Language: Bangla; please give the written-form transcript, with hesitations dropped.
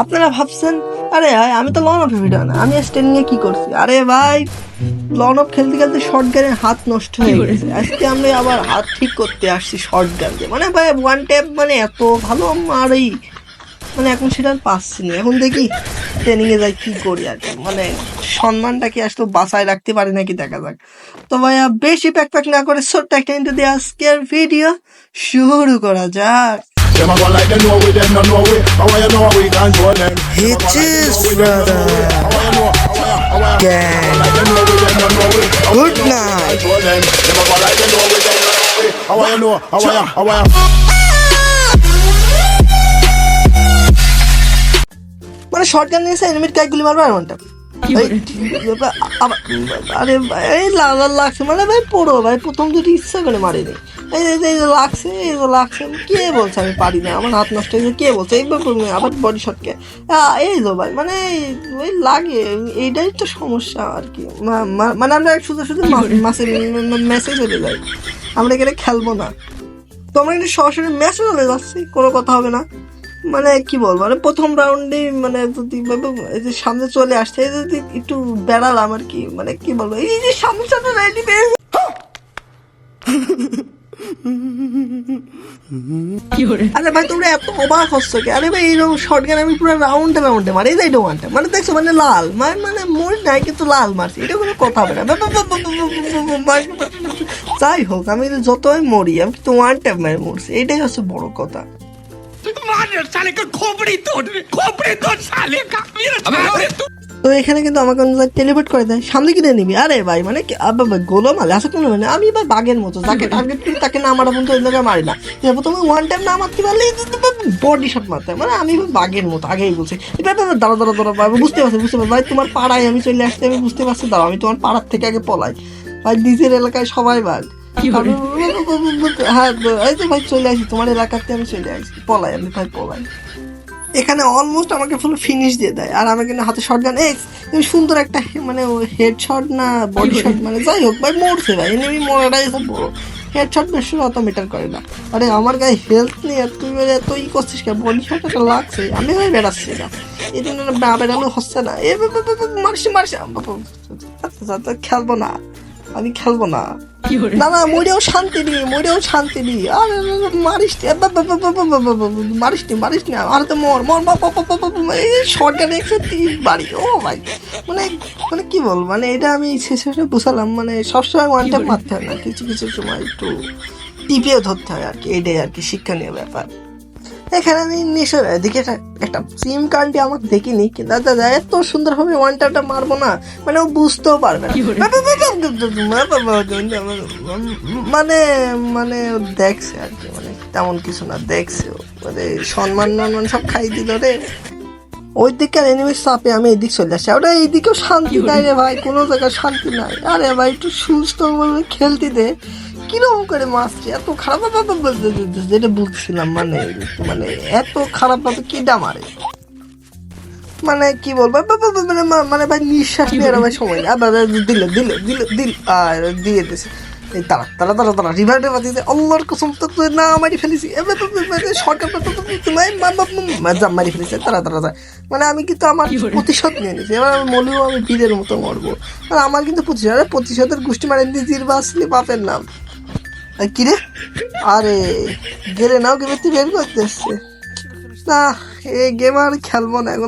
আপনারা ভাবছেন আরে ভাই আমি তো লন অফ ভিডিও না, আমি স্ট্যান্ডিং এ কি করছি? আরে ভাই লন অফ খেলতে খেলতে শর্ট গানের হাত নষ্ট হয়ে গেছে। আজকে আমরা আবার হাত ঠিক করতে আসছি শর্ট গান দিয়ে। মানে ভাই ওয়ান ট্যাপ মানে এত ভালো মারি, মানে এখন সেটা আর পাচ্ছি না। এখন দেখি ট্রেনিংয়ে যাই কি করি আর কি, মানে সম্মানটা কি আসলে বাঁচায় রাখতে পারি নাকি দেখা যাক। তো ভাইয়া বেশি প্যাক প্যাক না করে ছোট্ট একটা ইন্ট্রো দিয়ে আজকের ভিডিও শুরু করা যাক। Them a go like them know we, them no know we. How you know we control them? Hitches, brother. Gang. Good night. Them a go like them know we, them no know we. How you know? How you? মানে শর্ট গান নিয়েছে এনিমিট কাই গুলি মারবে আর ওয়ানটা। আরে ভাই লাগছে, মানে ভাই পড়ো ভাই প্রথম দুটি ইচ্ছা করে মারিনি। এই লাগছে, কে বলছে আমি পারি না, আমার হাত নষ্ট হয়েছে, কে বলছে? এইবার আবার বডি শটকে এই তো ভাই, মানে ওই লাগে, এইটাই তো সমস্যা আর কি। মানে আমরা শুধু মেসেজ চলে যাই, আমরা এখানে খেলবো না, তো আমরা কিন্তু সরাসরি ম্যাচে চলে যাচ্ছি, কোনো কথা হবে না। মানে কি বলবো, মানে প্রথম রাউন্ডে মানে যদি এই যে সামনে চলে আসছে, এই যদি একটু বেড়ালাম আর কি, মানে কি বলবো, এই যে সামনে সামনে রেডি পেয়ে আরে ভাই তোমরা এত অবাক হচ্ছ কি? আরে ভাই এইরকম শর্ট গান আমি পুরো রাউন্ডে মারি, এই যাই ওয়ানটা, মানে দেখছো মানে লাল মানে মোর নাই কিন্তু লাল মারছি, এটা কোনো কথা হবে না। যাই হোক আমি যতই মরি আমি কিন্তু ওয়ান ট্যাপ মেরে মরছি, এটাই হচ্ছে বড় কথা। তো এখানে কিন্তু আমাকে টেলিপোর্ট করে দেয়, সামনে কিনে নিবি। আরে ভাই মানে গোলো মালে আসা কোনো মানে আমি ভাই বাঘের মতো, যাকে টার্গেট করি তাকে না মারা পর্যন্ত ওই জায়গায় মারি না। প্রথমে ওয়ান টাইম না মারতে পারলে বডি শট মারতে, মানে আমি বাঘের মতো আগেই বলছি। দাঁড়া বুঝতে পারছি ভাই, তোমার পাড়ায় আমি চলে আসতে আমি বুঝতে পারছি, দাঁড়াও আমি তোমার পাড়ার থেকে আগে পলাই। ভাই নিজের এলাকায় সবাই বাঘ, হ্যাঁ এই তো ভাই চলে আসি তোমার এলাকাতে, আমি চলে আসি পলাই, আমি ভাই পলাই। এখানে অলমোস্ট আমাকে ফুল ফিনিশ দিয়ে দেয়, আর আমাকে না হাতে শটগান সুন্দর একটা মানে হেড শট না বডি শট, মানে যাই হোক ভাই মরছে ভাই, এনিমি মরাটাই খুব বড়, হেড শট বেশি অত ম্যাটার করে না। আরে আমার গায়ে হেলথ নেই আর তুই এত ই করছিস কেন? বডি শট একটা লাগছে, আমি ভাই বেড়াচ্ছি না, এই জন্য না বেড়ানো হচ্ছে না। মারছি খেলবো না, আমি খেলবো না, না মরেও শান্তি নেই। আরে মারিস নি আর তো মর শর্টগান 130 বাড়ি। ও ভাই মানে কি বল, মানে এটা আমি শেষে বুঝালাম, মানে সবসময় ওয়ান ট্যাপ মারতে হয় না, কিছু সময় একটু টিপিও ধরতে হয় আর কি, এটাই আর কি শিক্ষণীয় ব্যাপার। এখানে আমি নেশার এদিকে একটা সিম কার্ডটি আমাকে দেখিনি, কিন্তু দাদা এত সুন্দরভাবে ওয়ান ট্যাপটা মারবো না, মানে ও বুঝতেও পারবে না, মানে দেখছে আর কি, মানে তেমন কিছু না, দেখছে মানে সম্মান সব খাই দিল রে। ওই দিকে এনিমির চাপে আমি এইদিক চলে আসছি, ওটা এইদিকেও শান্তি নাই রে ভাই, কোনো জায়গায় শান্তি নাই। আরে ভাই একটু সুস্থভাবে খেলতে দে, কিরকম করে মারছে এত খারাপ, যেটা বুঝছিলাম মানে এত খারাপ ভাবে কিডা মারে, মানে কি বলবো, মানে ভাই নিঃশ্বাস নেওয়ার ভাই সময় নেই। দিল আর দিয়ে দিছে এই তারা রিভার্টে বাঁচিয়েছে, আল্লাহর কসম তো না মারি ফেলেছি, সরকার মারি ফেলেছে তারা মানে আমি কিন্তু আমার প্রতিশোধ নিয়ে নিয়েছি, এবার আমি মরলেও আমি বীরের মতো মরবো, আর আমার কিন্তু প্রতিশোধের গোষ্ঠী মানে নিজের বাঁচলে বাপের নাম। কিরে আরে গেলে নাও গেমে তুই বের করতে এসছে না, এই গেম আর খেলবো না এখন।